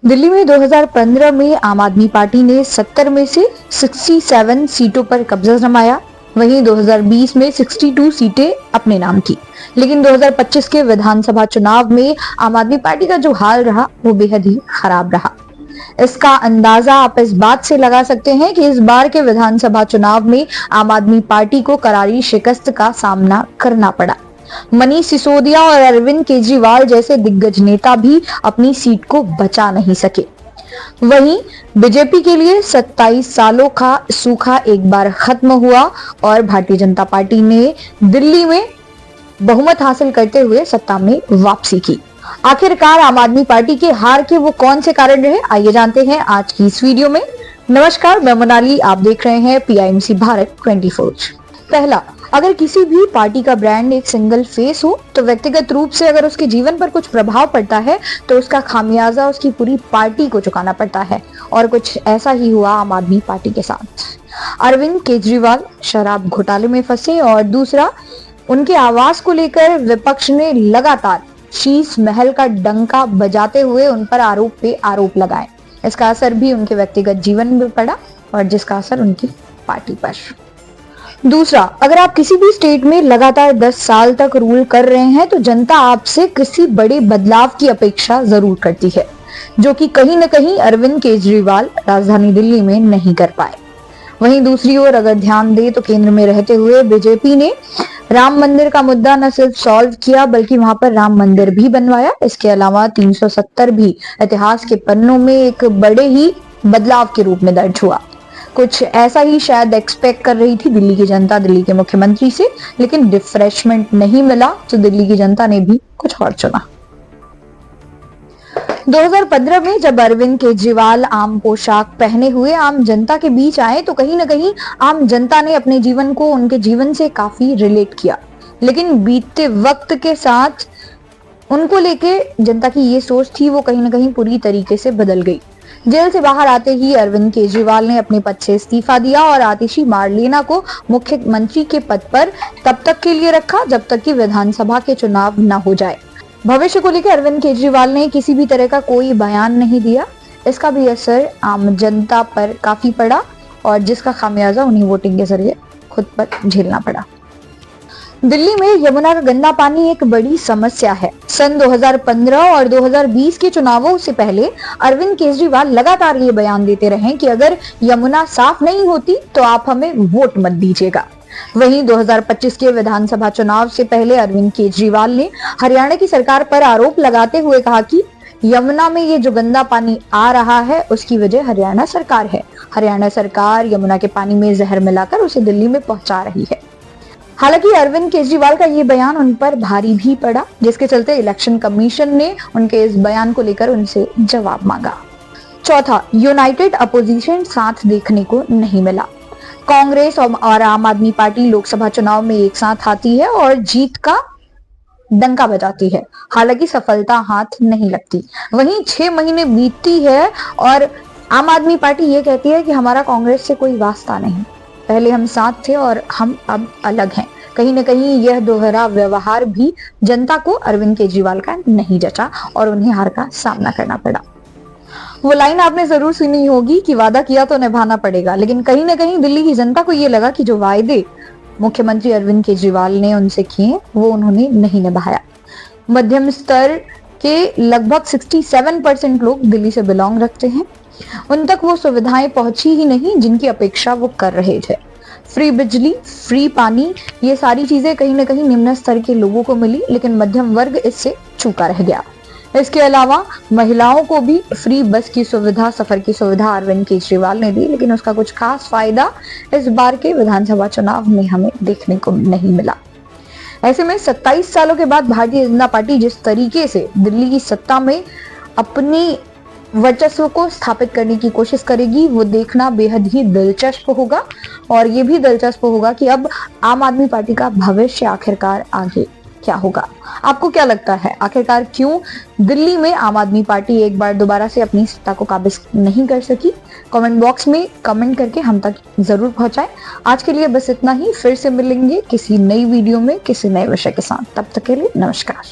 दिल्ली में 2015 में आम आदमी पार्टी ने 70 में से 67 सीटों पर कब्जा जमाया। वहीं 2020 में 62 सीटें अपने नाम की। लेकिन 2025 के विधानसभा चुनाव में आम आदमी पार्टी का जो हाल रहा वो बेहद ही खराब रहा। इसका अंदाजा आप इस बात से लगा सकते हैं कि इस बार के विधानसभा चुनाव में आम आदमी पार्टी को करारी शिकस्त का सामना करना पड़ा। मनीष सिसोदिया और अरविंद केजरीवाल जैसे दिग्गज नेता भी अपनी सीट को बचा नहीं सके। वहीं बीजेपी के लिए 27 सालों का सूखा एक बार खत्म हुआ और भारतीय जनता पार्टी ने दिल्ली में बहुमत हासिल करते हुए सत्ता में वापसी की। आखिरकार आम आदमी पार्टी के हार के वो कौन से कारण रहे, आइए जानते हैं आज की इस वीडियो में। नमस्कार, मैं मोनाली, आप देख रहे हैं PIMC भारत 24। पहला, अगर किसी भी पार्टी का ब्रांड एक सिंगल फेस हो तो व्यक्तिगत रूप से अगर उसके जीवन पर कुछ प्रभाव पड़ता है तो उसका खामियाजा उसकी पूरी पार्टी को चुकाना पड़ता है, और कुछ ऐसा ही हुआ आम आदमी पार्टी के साथ। अरविंद केजरीवाल शराब घोटाले में फंसे और दूसरा, उनके आवास को लेकर विपक्ष ने लगातार शीश महल का डंका बजाते हुए उन पर आरोप पे आरोप लगाए। इसका असर भी उनके व्यक्तिगत जीवन में पड़ा और जिसका असर उनकी पार्टी पर। दूसरा, अगर आप किसी भी स्टेट में लगातार 10 साल तक रूल कर रहे हैं तो जनता आपसे किसी बड़े बदलाव की अपेक्षा जरूर करती है, जो कि कहीं न कहीं अरविंद केजरीवाल राजधानी दिल्ली में नहीं कर पाए। वहीं दूसरी ओर अगर ध्यान दें तो केंद्र में रहते हुए बीजेपी ने राम मंदिर का मुद्दा न सिर्फ सॉल्व किया बल्कि वहां पर राम मंदिर भी बनवाया। इसके अलावा 370 भी इतिहास के पन्नों में एक बड़े ही बदलाव के रूप में दर्ज हुआ। कुछ ऐसा ही शायद एक्सपेक्ट कर रही थी दिल्ली की जनता दिल्ली के मुख्यमंत्री से, लेकिन रिफ्रेशमेंट नहीं मिला तो दिल्ली की जनता ने भी कुछ और चुना। 2015 में जब अरविंद केजरीवाल आम पोशाक पहने हुए आम जनता के बीच आए तो कहीं ना कहीं आम जनता ने अपने जीवन को उनके जीवन से काफी रिलेट किया। लेकिन बीतते वक्त के साथ उनको लेके जनता की ये सोच थी वो कहीं ना कहीं पूरी तरीके से बदल गई। जेल से बाहर आते ही अरविंद केजरीवाल ने अपने पद से इस्तीफा दिया और आतिशी मार्लेना को मुख्यमंत्री के पद पर तब तक के लिए रखा जब तक कि विधानसभा के चुनाव न हो जाए। भविष्य को लेकर अरविंद केजरीवाल ने किसी भी तरह का कोई बयान नहीं दिया। इसका भी असर आम जनता पर काफी पड़ा और जिसका खामियाजा उन्हें वोटिंग के जरिए खुद पर झेलना पड़ा। दिल्ली में यमुना का गंदा पानी एक बड़ी समस्या है। सन 2015 और 2020 के चुनावों से पहले अरविंद केजरीवाल लगातार ये बयान देते रहे कि अगर यमुना साफ नहीं होती तो आप हमें वोट मत दीजिएगा। वहीं 2025 के विधानसभा चुनाव से पहले अरविंद केजरीवाल ने हरियाणा की सरकार पर आरोप लगाते हुए कहा कि यमुना में ये जो गंदा पानी आ रहा है उसकी वजह हरियाणा सरकार है। हरियाणा सरकार यमुना के पानी में जहर मिलाकर उसे दिल्ली में पहुंचा रही है। हालांकि अरविंद केजरीवाल का ये बयान उन पर भारी भी पड़ा, जिसके चलते इलेक्शन कमीशन ने उनके इस बयान को लेकर उनसे जवाब मांगा। चौथा, यूनाइटेड अपोजिशन साथ देखने को नहीं मिला। कांग्रेस और आम आदमी पार्टी लोकसभा चुनाव में एक साथ आती है और जीत का डंका बजाती है, हालांकि सफलता हाथ नहीं लगती। वहीं 6 महीने बीतती है और आम आदमी पार्टी ये कहती है कि हमारा कांग्रेस से कोई वास्ता नहीं, पहले हम साथ थे और हम अब अलग हैं। कहीं न कहीं यह दोहरा व्यवहार भी जनता को अरविंद केजरीवाल का नहीं जचा और उन्हें हार का सामना करना पड़ा। वो लाइन आपने जरूर सुनी होगी कि वादा किया तो निभाना पड़ेगा, लेकिन कहीं ना कहीं दिल्ली की जनता को ये लगा कि जो वायदे मुख्यमंत्री अरविंद केजरीवाल ने उनसे किए वो उन्होंने नहीं निभाया। मध्यम स्तर के लगभग 67% लोग दिल्ली से बिलोंग रखते हैं। उन तक वो सुविधाएं पहुंची ही नहीं जिनकी अपेक्षा वो कर रहे थे। फ्री बिजली, फ्री पानी, ये सारी चीजें कहीं ना कहीं निम्न स्तर के लोगों को मिली, लेकिन मध्यम वर्ग इससे चूका रह गया। इसके अलावा महिलाओं को भी फ्री बस की सुविधा, सफर की सुविधा अरविंद केजरीवाल ने दी, लेकिन उसका कुछ खास फायदा इस बार के विधानसभा चुनाव में हमें देखने को नहीं मिला। ऐसे में 27 सालों के बाद भारतीय जनता पार्टी जिस तरीके से दिल्ली की सत्ता में अपनी वर्चस्व को स्थापित करने की कोशिश करेगी वो देखना बेहद ही दिलचस्प होगा। और ये भी दिलचस्प होगा कि अब आम आदमी पार्टी का भविष्य आखिरकार आगे क्या होगा। आपको क्या लगता है, आखिरकार क्यों दिल्ली में आम आदमी पार्टी एक बार दोबारा से अपनी सत्ता को काबिज नहीं कर सकी? कमेंट बॉक्स में कमेंट करके हम तक जरूर पहुंचाएं। आज के लिए बस इतना ही, फिर से मिलेंगे किसी नई वीडियो में किसी नए विषय के साथ। तब तक के लिए नमस्कार।